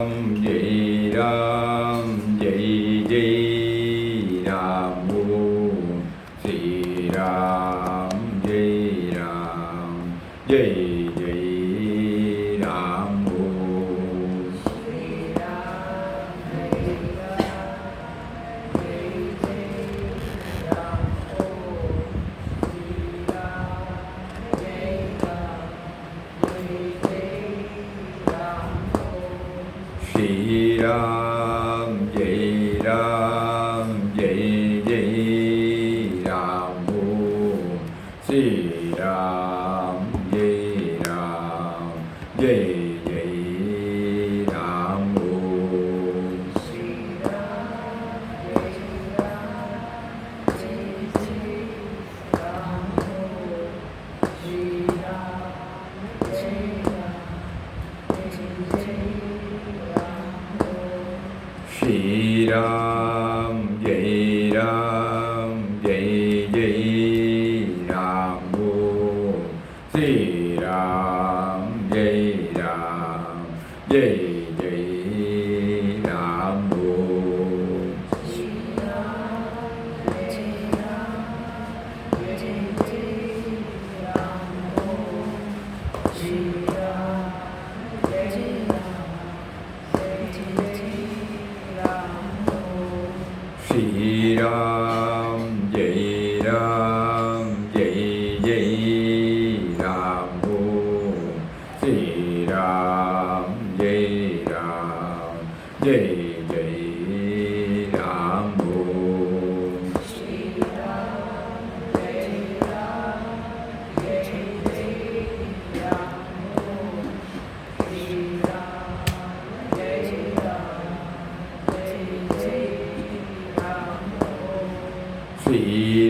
Jai Ram, Jai Jai Ram, Om Shri Ram, Jai Ram, Jai Jai Ram, Om Shri Ram, Jai Ram, Jai Jai Ram, Om Shri Ram, Jai Ram, Jai Jai Ram. Shri Ram, Jai Ram, Jai Jai Ram, Om Shri Ram, Jai Ram, Jai Jai Ram, Om Shri Ram, Jai Ram, Jai Jai Ram, Om Shri Ram, Jai Ram, Jai Shri Ram, Jai Ram, Jai Jai Ram, Om Shri Ram, Jai Ram, Jai Jai Ram, Om Shri Ram, Jai Ram, Jai Jai Ram, Om Shri Ram, Jai Shri Ram, Jai Ram, Jai Jai Ram, Om Shri Ram, Jai Ram, Jai Jai Ram, Om Shri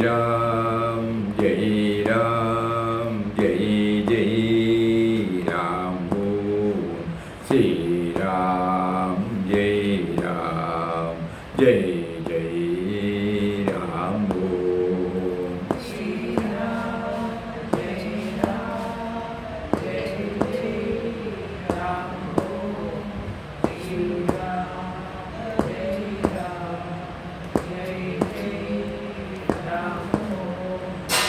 Ram, Jai Ram, Jai Jai Ram, Om Shri Ram, Jai Ram, Jai Jai Shri Ram, Jai Ram, Jai Jai Ram, Om Shri Ram, Jai Ram, Jai Jai Ram, Om Shri Ram, Jai Ram, Jai Jai Ram, Om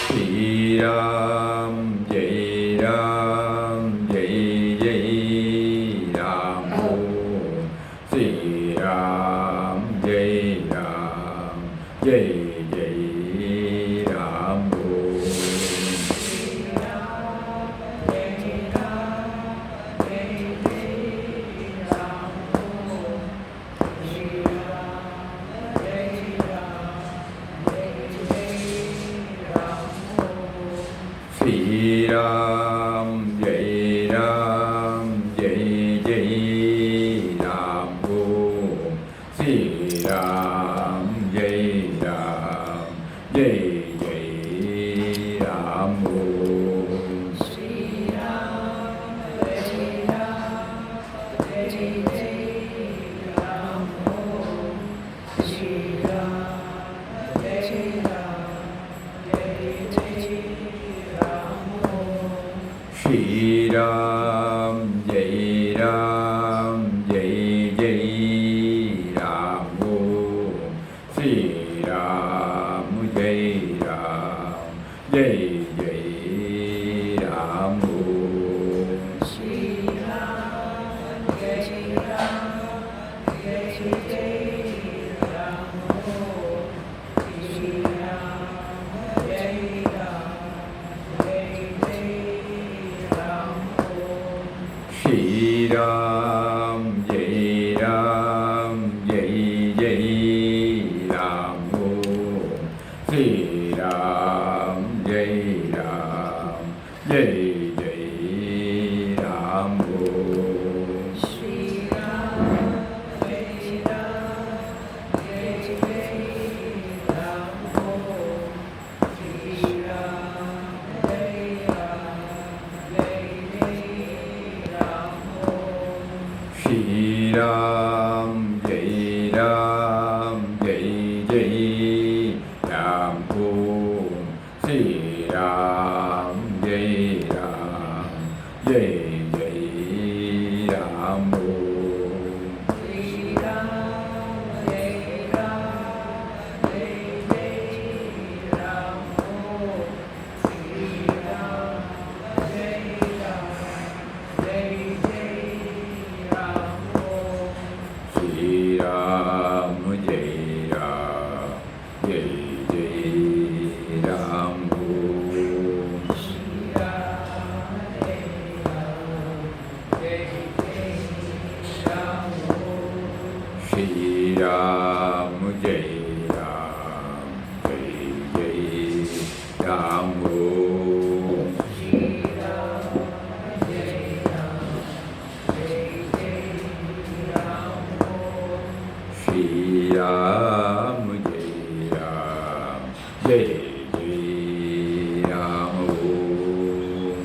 Shri Ram, Jai Ram, Jai Shri Ram, Jai Ram, Jai Jai Ram, Om Shri Ram, Jai Ram, Jai Jai Ram, Om Shri Ram, Jai Ram, Jai Jai Ram, Om Shri Ram, Jai Ram, Jai Jai Ram, Shri Ram, Jai Ram, Jai Jai Ram, Om Shri Ram, Jai Ram, Jai Jai Ram, Om Shri Ram, Jai Ram, Jai Jai Ram, Om Shri Ram, Jai Ram, Jai Jai Ram, Om Shri Ram, Jai Ram, Jai Jai Ram, Om Shri Ram, Jai Ram, Jai Jai Ram, Om Shri Ram, Jai Ram, Jai Jai Ram, Om Shri Ram, Jai Ram, Jai Jai Ram, Om Shri Ram, Jai Ram, Jai Jai Ram, Om Shri Ram, Jai Ram, Jai Jai Ram, Om Shri Ram, Jai Ram, Jai Jai Ram, Om Shri Ram, Jai Ram, Jai Jai Ram, Om Shri Ram, Jai Ram, Jai Jai Ram, Om Shri Ram, Jai Ram, Jai Jai Ram, Om Shri Ram, Jai Ram, Jai Jai Ram. Om. Shri Ram, Jai Ram, Jai Jai Ram. Om. Shri Ram, Jai Ram, Jai Jai Ram. Om.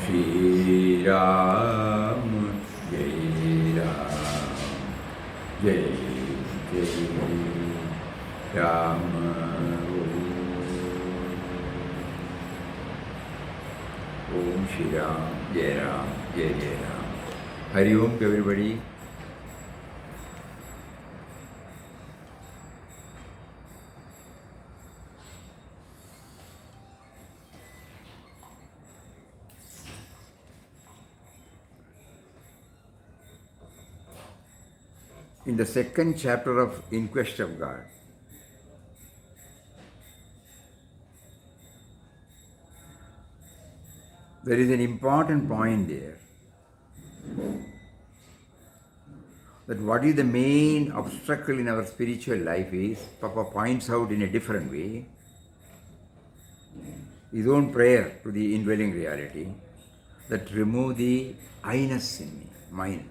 Shri Ram, Jai Ram, Jai Jai Ram. Om Shri Ram, Jai Ram, Jai Jai Ram. Hari Om to everybody. In the second chapter of In Quest of God, there is an important point there, that what is the main obstacle in our spiritual life is, Papa points out in a different way, his own prayer to the indwelling reality, that remove the I-ness in me, mine.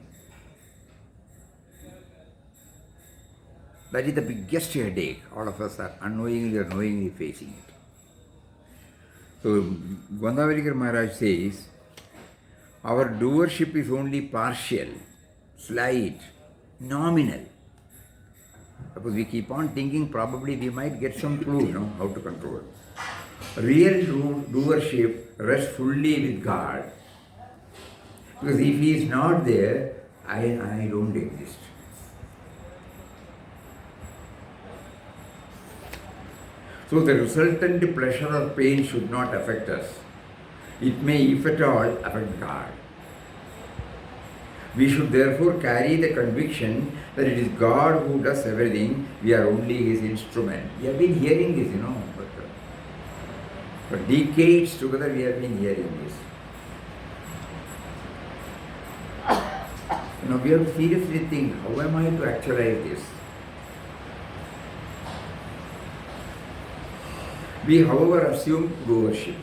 That is the biggest headache. All of us are unknowingly or knowingly facing it. So, Gwandavarikar Maharaj says, our doership is only partial, slight, nominal. Suppose we keep on thinking, probably we might get some clue, how to control. Real doership rests fully with God. Because if He is not there, I don't exist. So the resultant pleasure or pain should not affect us. It may, if at all, affect God. We should therefore carry the conviction that it is God who does everything, we are only His instrument. We have been hearing this, but for decades together we have been hearing this. We have to seriously think, how am I to actualize this? We, however, assume doership.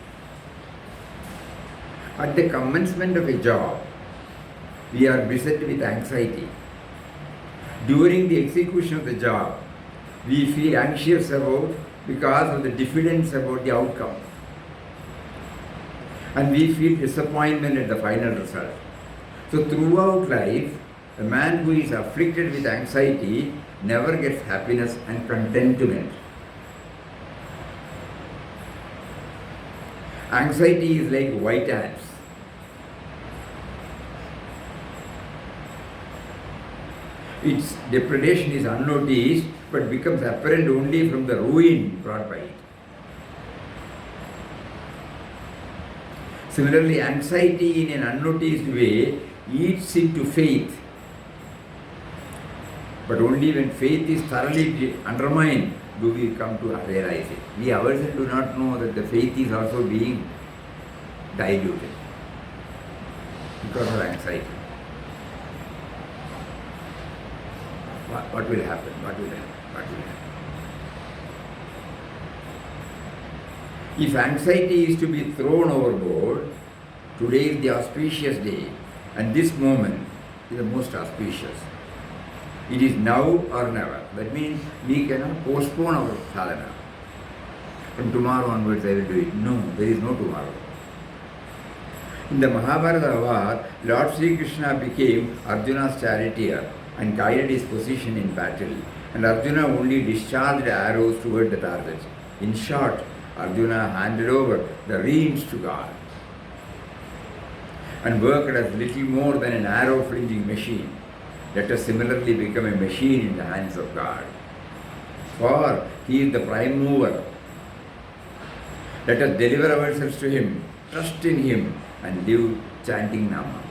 At the commencement of a job, we are beset with anxiety. During the execution of the job, we feel anxious because of the diffidence about the outcome. And we feel disappointment at the final result. So throughout life, a man who is afflicted with anxiety never gets happiness and contentment. Anxiety is like white ants. Its depredation is unnoticed but becomes apparent only from the ruin brought by it. Similarly, anxiety in an unnoticed way eats into faith. But only when faith is thoroughly undermined do we come to realize it. We ourselves do not know that the faith is also being diluted because of anxiety. What will happen? What will happen? What will happen? If anxiety is to be thrown overboard, today is the auspicious day, and this moment is the most auspicious. It is now or never. That means we cannot postpone our sadhana. From tomorrow onwards I will do it. No, there is no tomorrow. In the Mahabharata war, Lord Sri Krishna became Arjuna's charioteer and guided his position in battle. And Arjuna only discharged arrows toward the target. In short, Arjuna handed over the reins to God and worked as little more than an arrow-flinging machine. Let us similarly become a machine in the hands of God. For He is the prime mover. Let us deliver ourselves to Him trust in Him and live chanting Nama.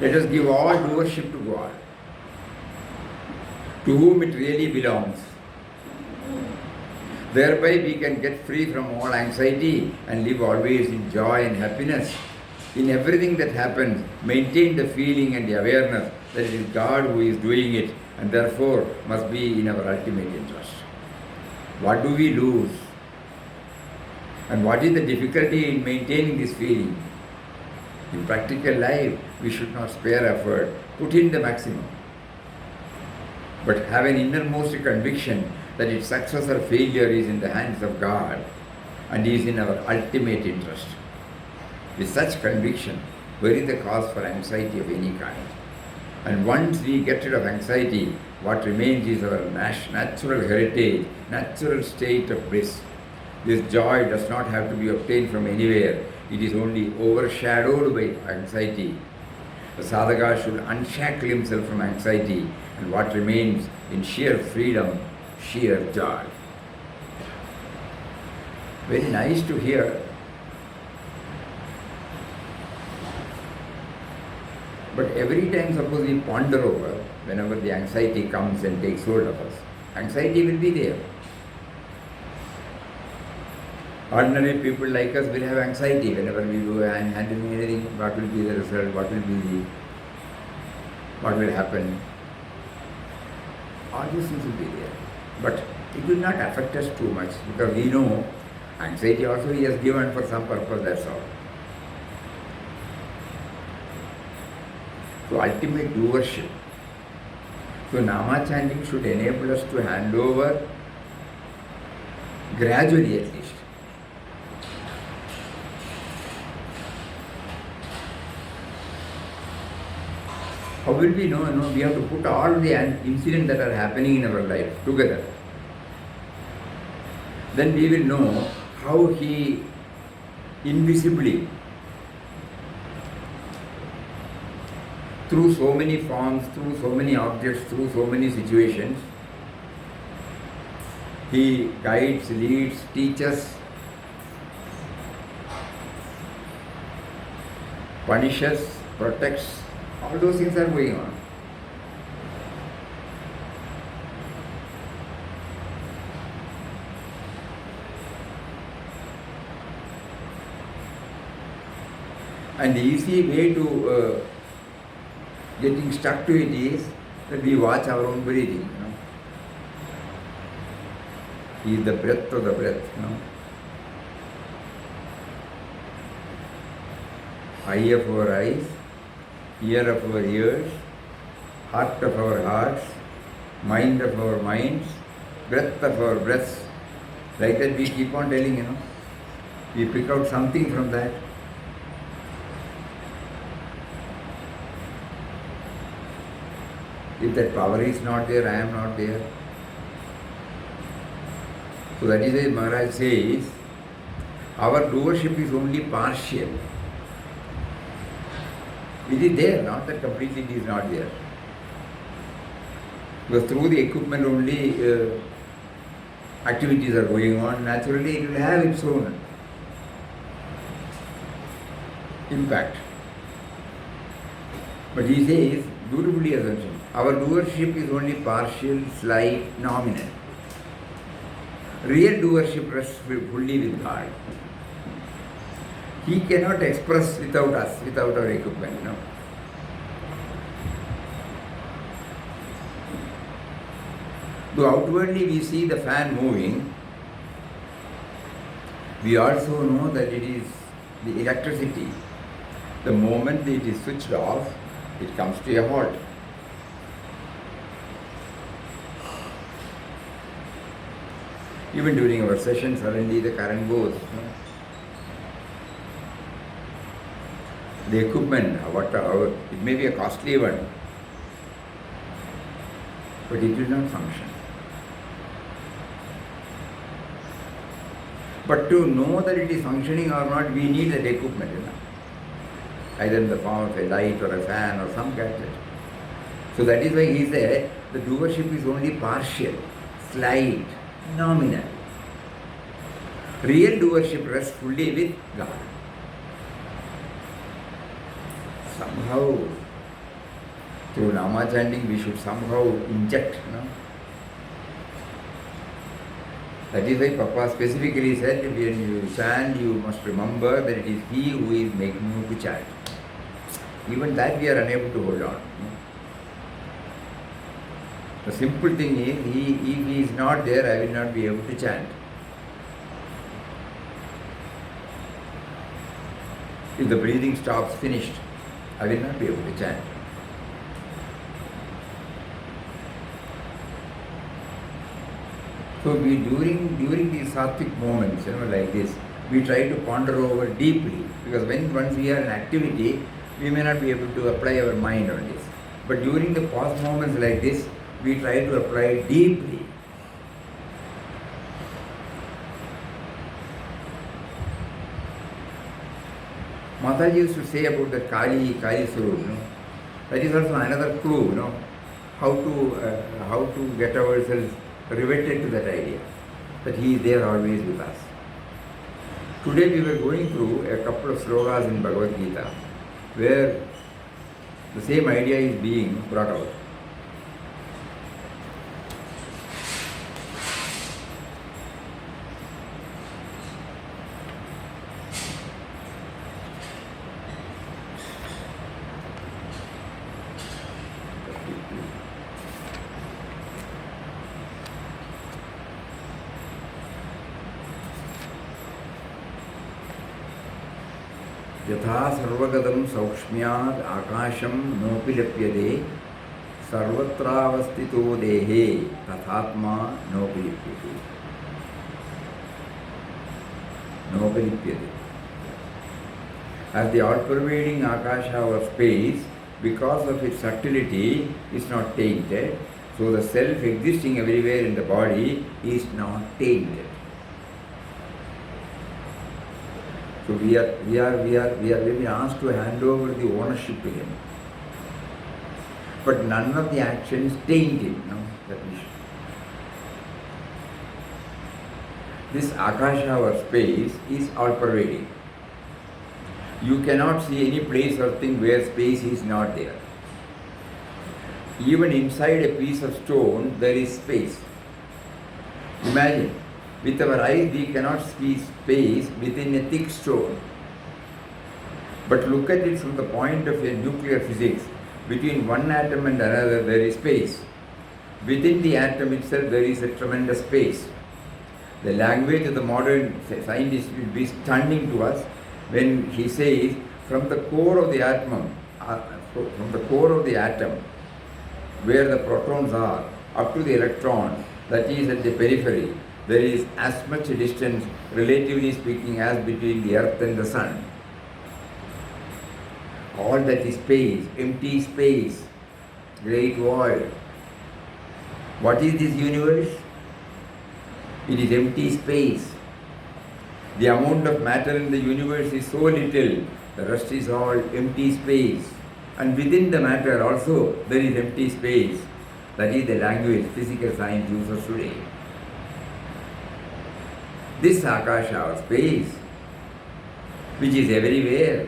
Let us give all doership to God, to whom it really belongs. Thereby we can get free from all anxiety and live always in joy and happiness. In everything that happens, maintain the feeling and the awareness that it is God who is doing it and therefore must be in our ultimate interest. What do we lose? And what is the difficulty in maintaining this feeling? In practical life, we should not spare effort, put in the maximum, but have an innermost conviction that its success or failure is in the hands of God and is in our ultimate interest. With such conviction, where is the cause for anxiety of any kind? And once we get rid of anxiety, what remains is our natural heritage, natural state of bliss. This joy does not have to be obtained from anywhere. It is only overshadowed by anxiety. The sadhaka should unshackle himself from anxiety, and what remains in sheer freedom, sheer joy. Very nice to hear. But every time, suppose we ponder over, whenever the anxiety comes and takes hold of us, anxiety will be there. Ordinary people like us will have anxiety whenever we do and handling anything. What will be the result? What will happen? All these things will be there. But it will not affect us too much because we know anxiety also He has given for some purpose, that's all. So ultimate doership. So Nama chanting should enable us to hand over gradually at least. How will we know? No, we have to put all the incidents that are happening in our life together. Then we will know how He invisibly, through so many forms, through so many objects, through so many situations, He guides, leads, teaches, punishes, protects. All those things are going on. And the easy way to getting stuck to it is that we watch our own breathing. He is the breath of the breath. Eye of our eyes, ear of our ears, heart of our hearts, mind of our minds, breath of our breaths. Like that we keep on telling, we pick out something from that. If that power is not there, I am not there. So that is why Maharaj says, our doership is only partial. It is there, not that completely it is not there. Because through the equipment only activities are going on, naturally it will have its own impact. But he says, beautifully assumption, our doership is only partial, slight, nominal. Real doership rests fully with God. He cannot express without us, without our equipment. Though outwardly we see the fan moving, we also know that it is the electricity. The moment it is switched off, it comes to a halt. Even during our session, suddenly the current goes. The equipment, it may be a costly one, but it will not function. But to know that it is functioning or not, we need that equipment, either in the form of a light or a fan or some gadget. So that is why he said the doership is only partial, slight, nominal. Real doership rests fully with God. Somehow, through Nama chanting, we should somehow inject, That is why Papa specifically said, when you chant, you must remember that it is He who is making you to chant. Even that we are unable to hold on. The simple thing is, if He is not there, I will not be able to chant. If the breathing stops, finished, I will not be able to chant. So we during these sattvic moments, like this, we try to ponder over deeply, because once we are in activity, we may not be able to apply our mind on this. But during the pause moments like this, we try to apply deeply. Mataji used to say about the Kali Swarup, that is also another clue, how to get ourselves riveted to that idea, that He is there always with us. Today we were going through a couple of slokas in Bhagavad Gita, where the same idea is being brought out. यथा सर्वगतं सौक्ष्म्याद् आकाशं नोपि लप्यते सर्वत्रावस्थितो देहे तथात्मा नोपि लिप्यते. As the all-pervading akasha or space, because of its subtlety, is not tainted, so the self existing everywhere in the body is not tainted. So we are being asked to hand over the ownership to Him. But none of the actions taint Him. That we should. This akasha or space is all-pervading. You cannot see any place or thing where space is not there. Even inside a piece of stone, there is space. Imagine. With our eyes, we cannot see space within a thick stone. But look at it from the point of nuclear physics. Between one atom and another, there is space. Within the atom itself, there is a tremendous space. The language of the modern scientist will be stunning to us when he says, from the core of the atom, where the protons are, up to the electron, that is at the periphery, there is as much distance, relatively speaking, as between the earth and the sun. All that is space, empty space, great void. What is this universe? It is empty space. The amount of matter in the universe is so little, the rest is all empty space. And within the matter also, there is empty space. That is the language physical science uses today. This akasha or space, which is everywhere,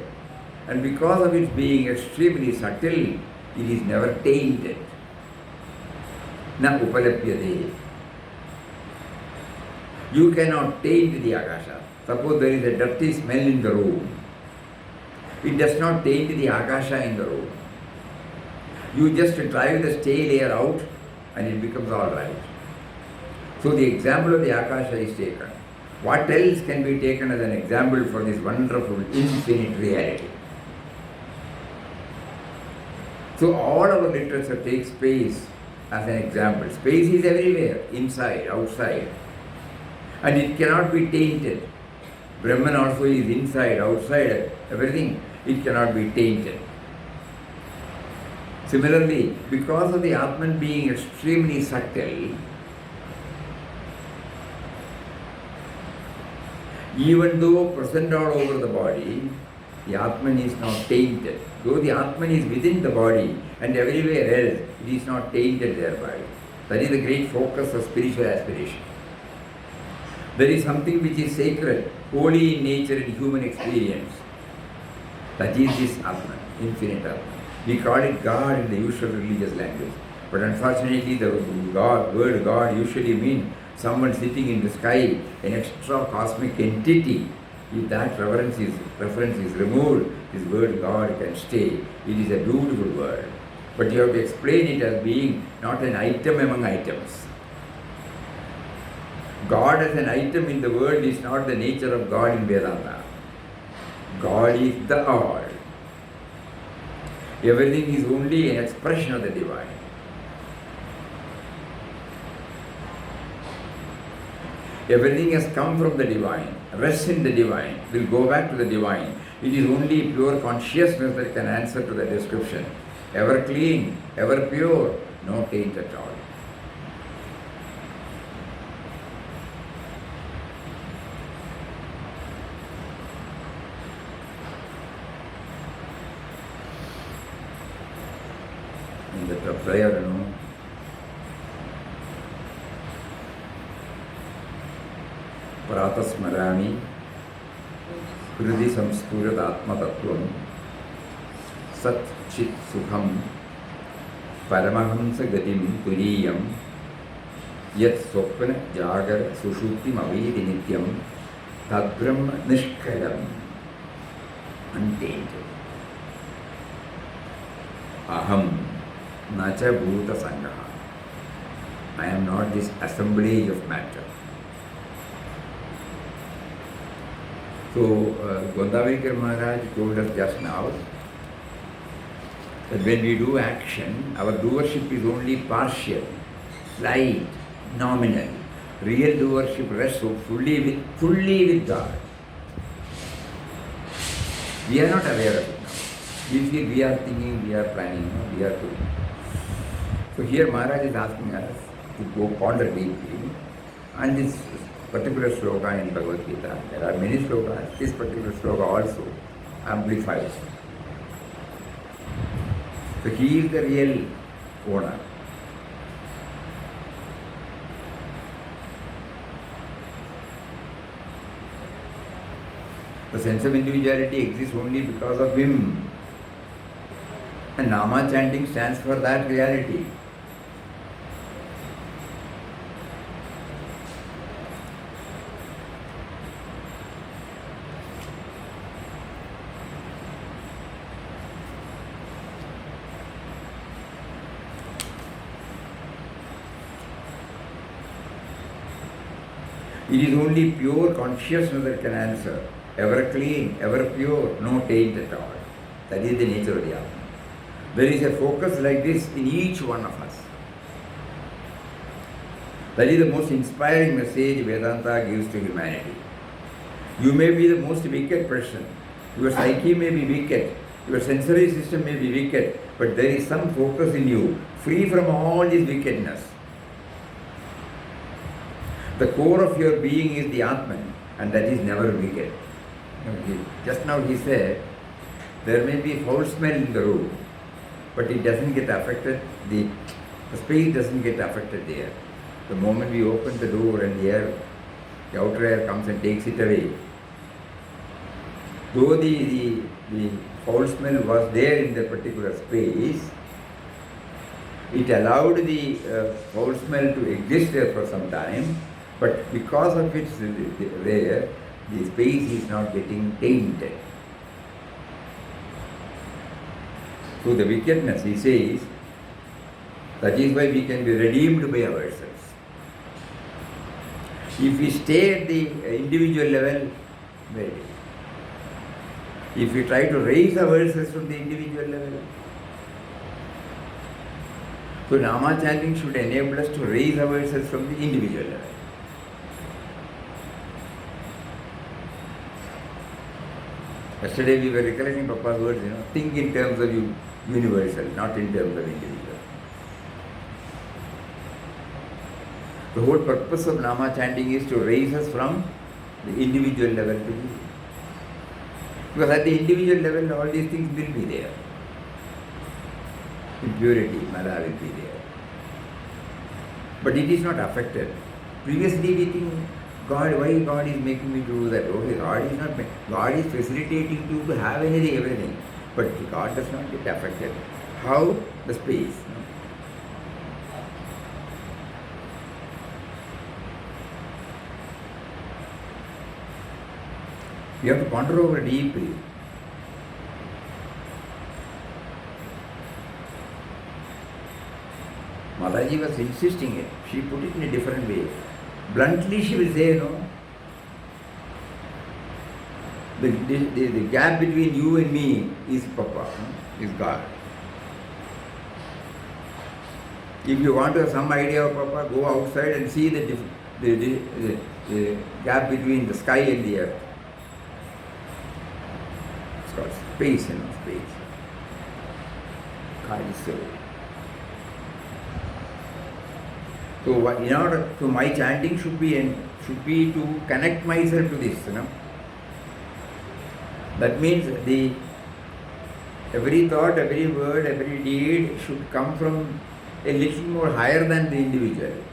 and because of its being extremely subtle, it is never tainted. Na upalapyate. You cannot taint the akasha. Suppose there is a dirty smell in the room. It does not taint the akasha in the room. You just drive the stale air out and it becomes all right. So the example of the akasha is taken. What else can be taken as an example for this wonderful, infinite reality? So all our literature takes space as an example. Space is everywhere, inside, outside. And it cannot be tainted. Brahman also is inside, outside, everything. It cannot be tainted. Similarly, because of the Atman being extremely subtle, even though present all over the body, the Atman is not tainted. Though the Atman is within the body and everywhere else, it is not tainted thereby. That is the great focus of spiritual aspiration. There is something which is sacred, holy in nature and human experience. That is this Atman, infinite Atman. We call it God in the usual religious language. But unfortunately, the word God usually means someone sitting in the sky, an extra cosmic entity. If that reference is removed, this word God can stay. It is a beautiful word. But you have to explain it as being not an item among items. God as an item in the world is not the nature of God in Vedanta. God is the all. Everything is only an expression of the divine. Everything has come from the divine, rests in the divine, will go back to the divine. It is only pure consciousness that can answer to the description. Ever clean, ever pure, no taint at all. In the prayer, Pratasmarami Hridi Samspurat Atmatattvam Sat Chit Sukham Paramahamsa Gatim Turiyam Yat Swapna Jagar Sushupti Mavidi Nityam Tadbrahma Nishkalam Untainted Aham Nacha Bhuta Sangaha. I am not this assemblage of matter. So, Gondavarikar Maharaj told us just now that when we do action, our doership is only partial, slight, nominal. Real doership rests so fully with God. We are not aware of it now. We are thinking, we are planning, we are doing. So here Maharaj is asking us to go ponder deeply on this particular sloka in Bhagavad Gita. There are many slokas. This particular sloka also amplifies. So he is the real owner. The sense of individuality exists only because of him. And Nama chanting stands for that reality. It is only pure consciousness that can answer. Ever clean, ever pure, no taint at all. That is the nature of the Atman. There is a focus like this in each one of us. That is the most inspiring message Vedanta gives to humanity. You may be the most wicked person. Your psyche may be wicked. Your sensory system may be wicked. But there is some focus in you, free from all this wickedness. The core of your being is the Atman, and that is never wicked. Just now he said, there may be foul smell in the room, but it doesn't get affected, the space doesn't get affected there. The moment we open the door and the outer air comes and takes it away, though the foul smell was there in the particular space, it allowed the foul smell to exist there for some time, but because of its there, the space is not getting tainted. So the wickedness, he says, that is why we can be redeemed by ourselves. If we stay at the individual level, very. If we try to raise ourselves from the individual level, so Nama chanting should enable us to raise ourselves from the individual level. Yesterday we were recollecting Papa's words, think in terms of universal, not in terms of individual. The whole purpose of Nama chanting is to raise us from the individual level to the... Because at the individual level, all these things will be there. Impurity, mala will be there. But it is not affected. Previously we think Why God is making me to do that? Okay, God is facilitating you to have anything, everything. But God does not get affected. How? The space. You have to ponder over deeply. Mataji was insisting it. She put it in a different way. Bluntly she will say, the gap between you and me is Papa, is God. If you want to have some idea of Papa, go outside and see the gap between the sky and the earth. It's called space, space. God is so. So in order to my chanting should be to connect myself to this, That means every thought, every word, every deed should come from a little more higher than the individual.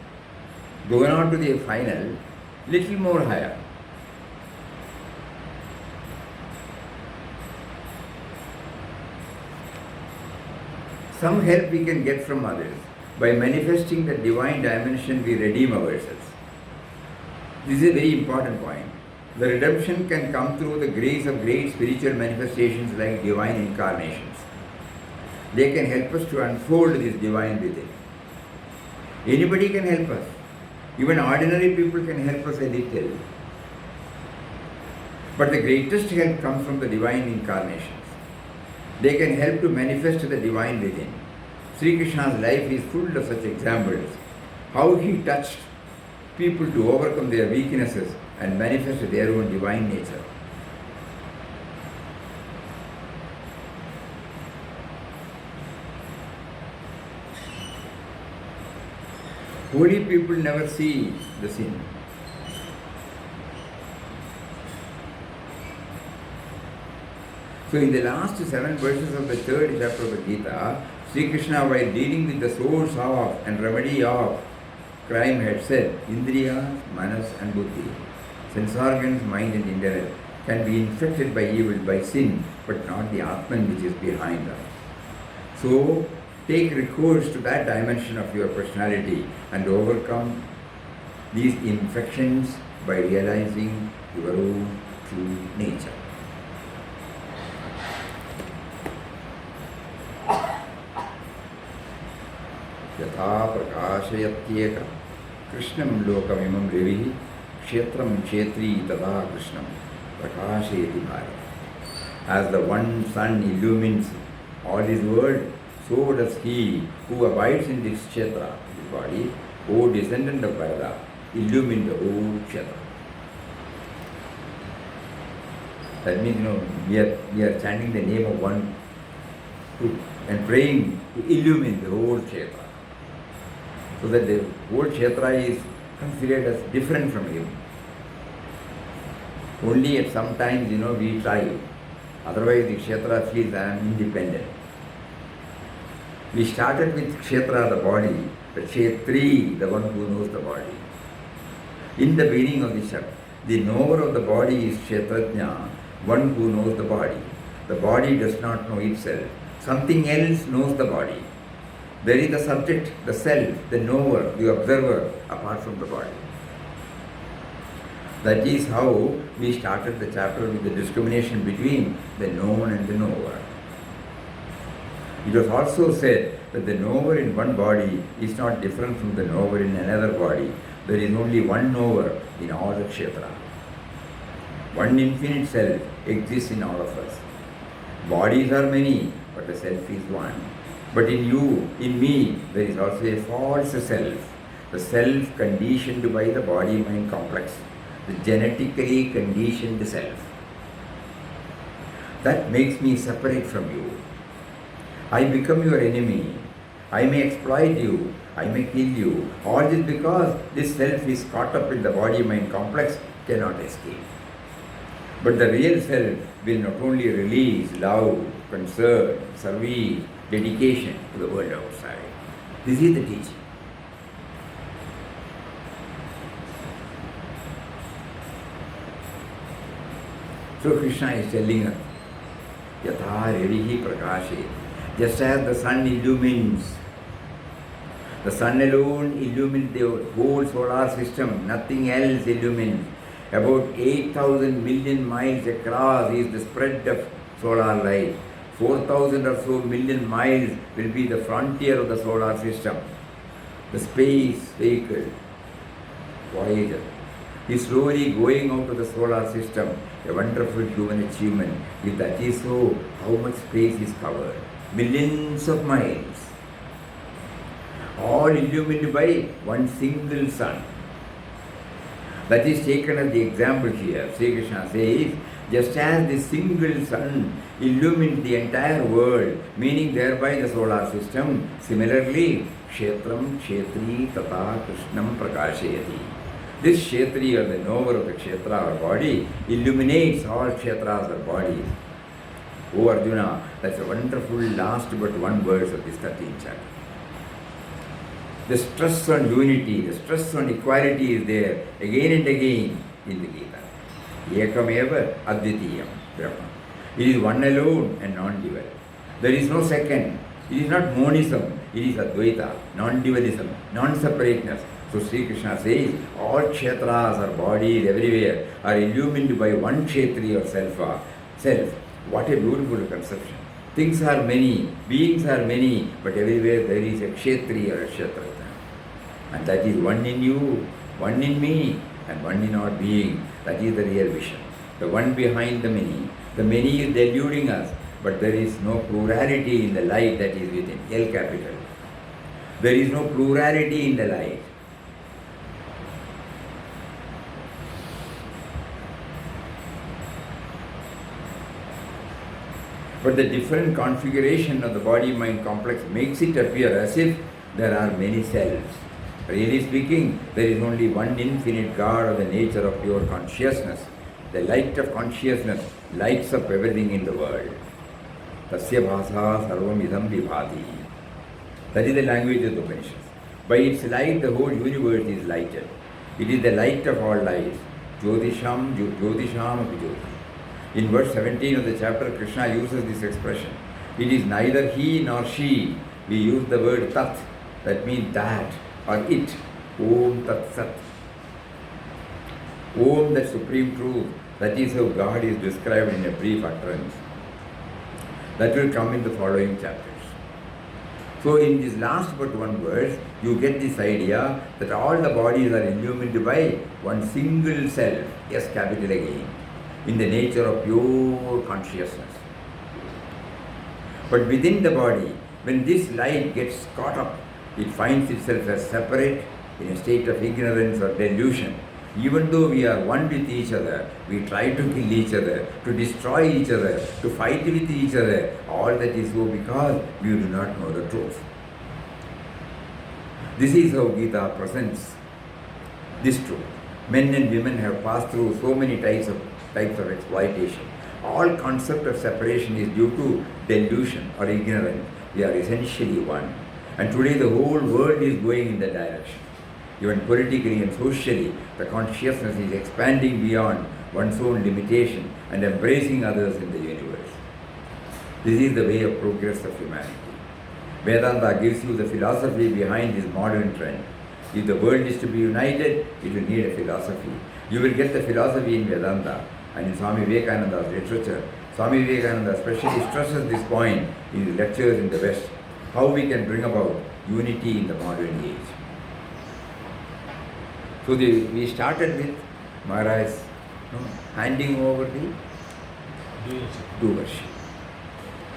Going on to the final, little more higher. Some help we can get from others. By manifesting the divine dimension, we redeem ourselves. This is a very important point. The redemption can come through the grace of great spiritual manifestations like divine incarnations. They can help us to unfold this divine within. Anybody can help us. Even ordinary people can help us a little. But the greatest help comes from the divine incarnations. They can help to manifest the divine within. Sri Krishna's life is full of such examples. How he touched people to overcome their weaknesses and manifest their own divine nature. Holy people never see the sin. So in the last 7 verses of the 3rd chapter of the Gita, Sri Krishna, while dealing with the source of and remedy of crime, had said, Indriyas, Manas and Buddhi, sense organs, mind and intellect, can be infected by evil, by sin, but not the Atman which is behind them. So, take recourse to that dimension of your personality and overcome these infections by realizing your own true nature. यथा प्रकाशयत्येक कृष्णं लोकमिमं रविः क्षेत्रं क्षेत्री तथा कृष्णं प्रकाशयति Bharat. As the one sun illumines all his world, so does he who abides in this kshetra, this body, O descendant of Bharata, illumine the whole kshetra. That means, we are chanting the name of one and praying to illumine the whole kshetra. So that the whole kshetra is considered as different from him. Only at some times, we try. Otherwise, the kshetra feels I am independent. We started with kshetra, the body, the kshetri, the one who knows the body. In the beginning of the chapter, the knower of the body is kshetrajna, one who knows the body. The body does not know itself. Something else knows the body. There is the subject, the self, the knower, the observer, apart from the body. That is how we started the chapter with the discrimination between the known and the knower. It was also said that the knower in one body is not different from the knower in another body. There is only one knower in all the kshetra. One infinite self exists in all of us. Bodies are many, but the self is one. But in you, in me, there is also a false self, the self conditioned by the body-mind complex, the genetically conditioned self. That makes me separate from you. I become your enemy. I may exploit you. I may kill you. All this because this self is caught up in the body-mind complex, cannot escape. But the real self will not only release love, concern, service, dedication to the world outside. This is the teaching. So Krishna is telling us, Yatha Revihi Prakashe. Just as the sun illumines, the sun alone illumines the whole solar system, nothing else illumines. About 8,000 million miles across is the spread of solar light. 4,000 or so million miles will be the frontier of the solar system. The space vehicle, Voyager, is slowly going out of the solar system. A wonderful human achievement. If that is so, how much space is covered? Millions of miles. All illumined by one single sun. That is taken as the example here. Sri Krishna says, just as the single sun illumines the entire world, meaning thereby the solar system, similarly, Kshetram, Kshetri, Tata, Krishnam, Prakashayati. This Kshetri or the knower of the Kshetra or body illuminates all Kshetras or bodies. O Arjuna, that's a wonderful last but one verse of this 13th chapter. The stress on unity, the stress on equality is there again and again in the Gita. Ekameva Advitiyam Brahma. It is one alone and non-dual. There is no second. It is not monism. It is Advaita, non-dualism, non-separateness. So Sri Krishna says, all kshetras or bodies everywhere are illumined by one kshetri or self. What a beautiful conception. Things are many, beings are many, but everywhere there is a kshetri or a kshetrata. And that is one in you, one in me, and one in our being. That is the real vision. The one behind the many. The many is deluding us, but there is no plurality in the light that is within. L capital. There is no plurality in the light. But the different configuration of the body-mind complex makes it appear as if there are many selves. Really speaking, there is only one infinite God of the nature of pure consciousness. The light of consciousness lights up everything in the world. Tasya bhasa sarvam idam vibhati. That is the language of the Upanishads. By its light, the whole universe is lighted. It is the light of all lights. Jyotisham api jyoti. In verse 17 of the chapter, Krishna uses this expression. It is neither he nor she. We use the word tat, that means that, or it. Om Tat Sat. Om, that supreme truth. That is how God is described in a brief utterance. That will come in the following chapters. So in this last but one verse, you get this idea that all the bodies are illumined by one single self, yes, capital again, in the nature of pure consciousness. But within the body, when this light gets caught up, it finds itself as separate, in a state of ignorance or delusion. Even though we are one with each other, we try to kill each other, to destroy each other, to fight with each other. All that is so because we do not know the truth. This is how Gita presents this truth. Men and women have passed through so many types of exploitation. All concept of separation is due to delusion or ignorance. We are essentially one. And today the whole world is going in that direction. Even politically and socially, the consciousness is expanding beyond one's own limitation and embracing others in the universe. This is the way of progress of humanity. Vedanta gives you the philosophy behind this modern trend. If the world is to be united, it will need a philosophy. You will get the philosophy in Vedanta and in Swami Vivekananda's literature. Swami Vivekananda especially stresses this point in his lectures in the West, how we can bring about unity in the modern age. So we started with Maharaj handing over the doership.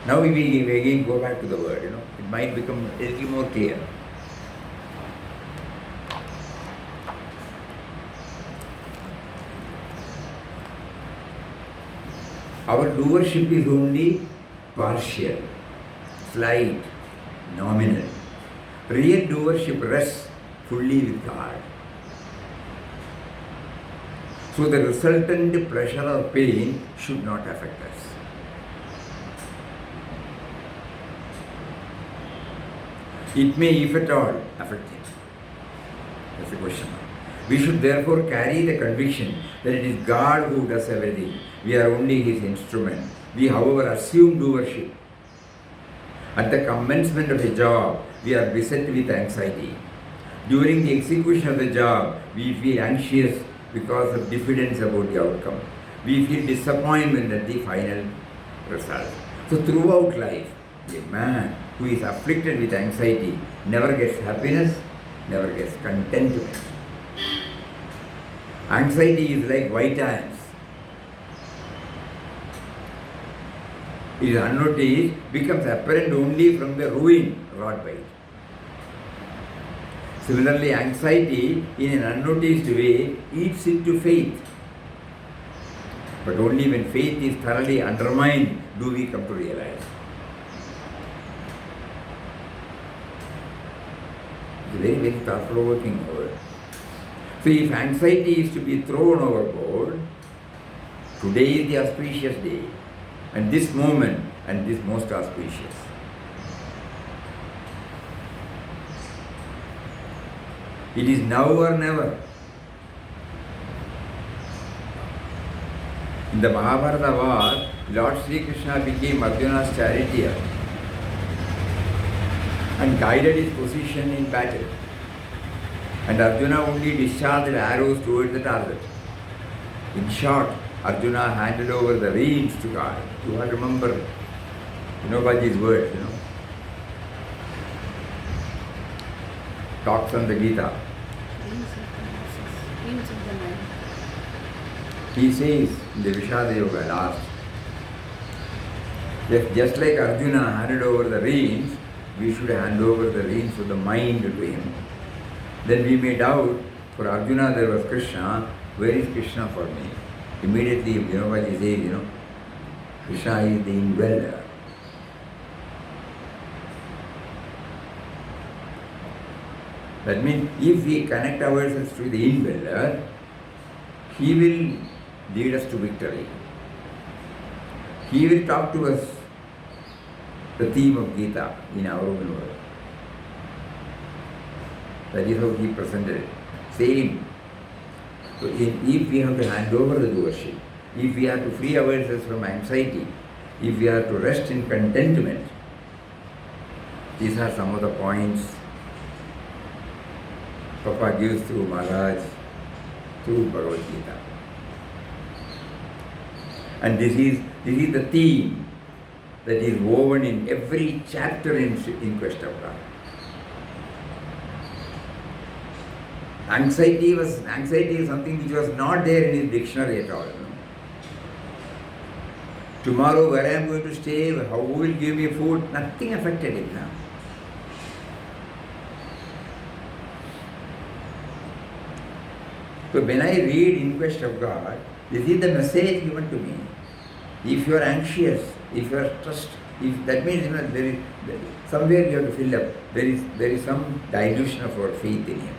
Now we again go back to the word, it might become a little more clear. Our doership is only partial, slight, nominal. Real doership rests fully with God. So the resultant pleasure or pain should not affect us. It may, if at all, affect him. That's the question. We should therefore carry the conviction that it is God who does everything. We are only His instrument. We, however, assume doership. At the commencement of a job, we are beset with anxiety. During the execution of the job, we feel anxious because of diffidence about the outcome. We feel disappointment at the final result. So throughout life, a man who is afflicted with anxiety never gets happiness, never gets contentment. Anxiety is like white ants. It is unnoticed, becomes apparent only from the ruin wrought by it. Similarly, anxiety in an unnoticed way eats into faith. But only when faith is thoroughly undermined do we come to realize. It's a very, very thought-provoking word. So if anxiety is to be thrown overboard, today is the auspicious day, and this moment and this most auspicious. It is now or never. In the Mahabharata war, Lord Sri Krishna became Arjuna's charioteer and guided his position in battle. And Arjuna only discharged arrows towards the target. In short, Arjuna handed over the reins to God. You have to remember Vinobaji's words, talks on the Gita. He says in the Vishada Yoga last, that just like Arjuna handed over the reins, we should hand over the reins of the mind to him. Then we may doubt, for Arjuna there was Krishna, where is Krishna for me? Immediately Vinobaji says, Krishna is the indweller. That means if we connect ourselves to the indweller, he will lead us to victory. He will talk to us the theme of Gita in our own words. That is how he presented it. Same. So if we have to hand over the doership, if we have to free ourselves from anxiety, if we have to rest in contentment, these are some of the points Papa gives through Maharaj, through Bhagavad Gita. And this is the theme that is woven in every chapter in Quest of God. Anxiety is something which was not there in his dictionary at all. Tomorrow where I am going to stay, who will give me food, nothing affected him now. So when I read In Quest of God, this is the message given to me. If you are anxious, if you are stressed, if that means there is somewhere you have to fill up. There is some dilution of our faith in him.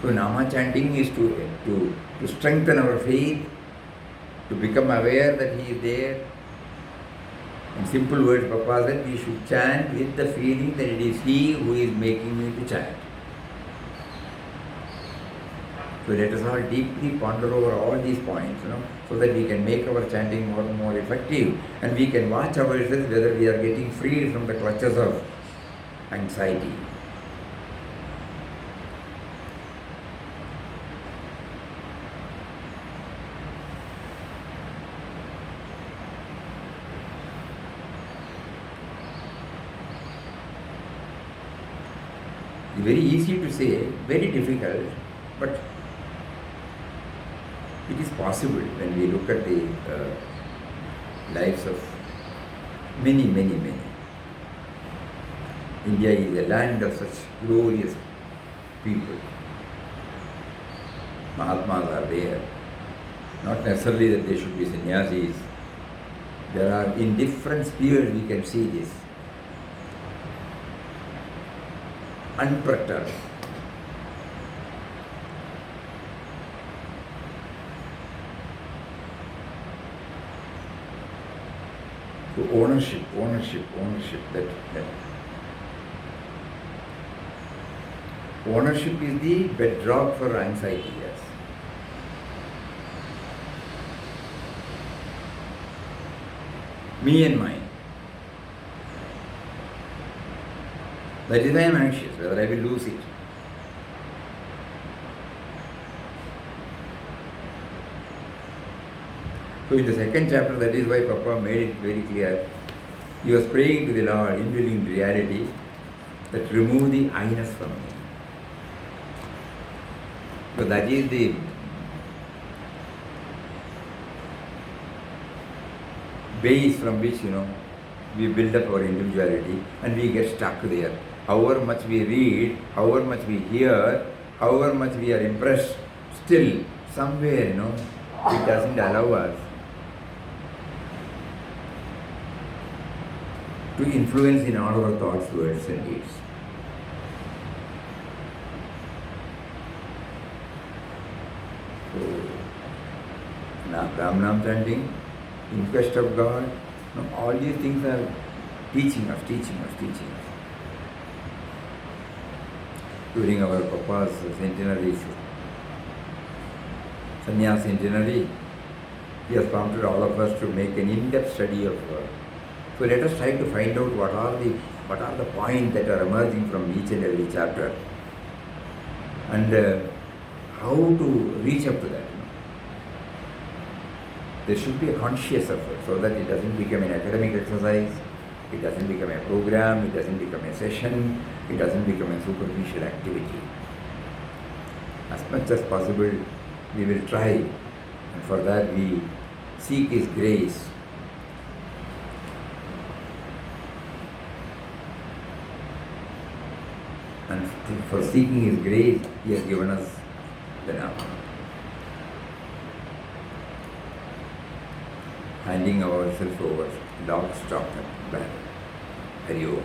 So Nama chanting is to strengthen our faith, to become aware that he is there. In simple words, Papa said, we should chant with the feeling that it is he who is making me to chant. So let us all deeply ponder over all these points, so that we can make our chanting more and more effective, and we can watch ourselves whether we are getting freed from the clutches of anxiety. It's very easy to say, very difficult, but it is possible when we look at the lives of many. India is a land of such glorious people. Mahatmas are there. Not necessarily that they should be sannyasis. There are, in different spheres we can see this. Unperturbed. So ownership, that. ownership is the bedrock for anxiety, yes. Me and mine. That is why I am anxious, whether I will lose it. So in the second chapter, that is why Papa made it very clear. He was praying to the Lord, indwelling reality, that remove the I-ness from me. So that is the base from which, we build up our individuality and we get stuck there. However much we read, however much we hear, however much we are impressed, still somewhere, it doesn't allow us to influence in all our thoughts, words and deeds. So, Ram Nam chanting, in quest of God, all these things are teaching us. During our Papa's centenary, Sannyas centenary, he has prompted all of us to make an in-depth study of God. So let us try to find out what are the points that are emerging from each and every chapter, and how to reach up to that. There should be a conscious effort so that it doesn't become an academic exercise, it doesn't become a program, it doesn't become a session, it doesn't become a superficial activity. As much as possible, we will try, and for that we seek His grace. And for seeking His grace, He has given us the Nama. Handing ourselves over, lock, stock and barrel. Hari Om.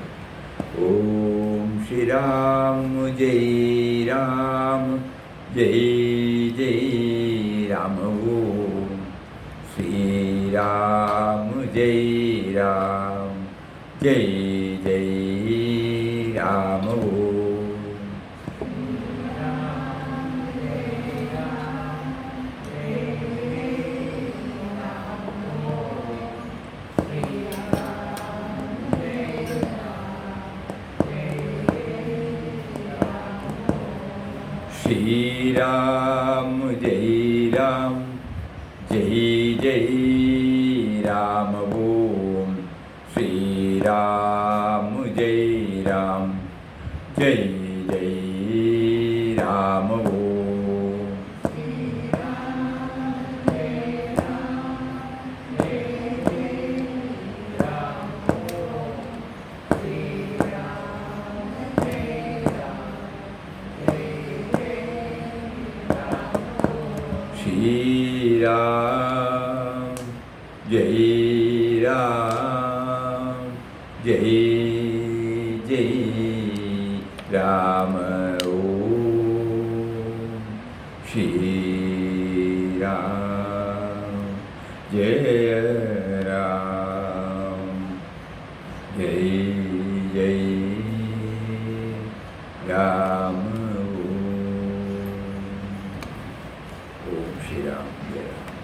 Om Shri Ram Jai Ram Jai Jai Ram Om Shri Ram Jai Ram Jai Jai Ram Om. Shri Ram Jai Ram Jai Jai Ram Om Shri Ram Jai Ram Jai Jai Ram Om. Shri Ram Jai Ram Jai Jai Ram Om Shri Ram Jai Ram Jai Jai Ram Om Shri Ram Jai Ram.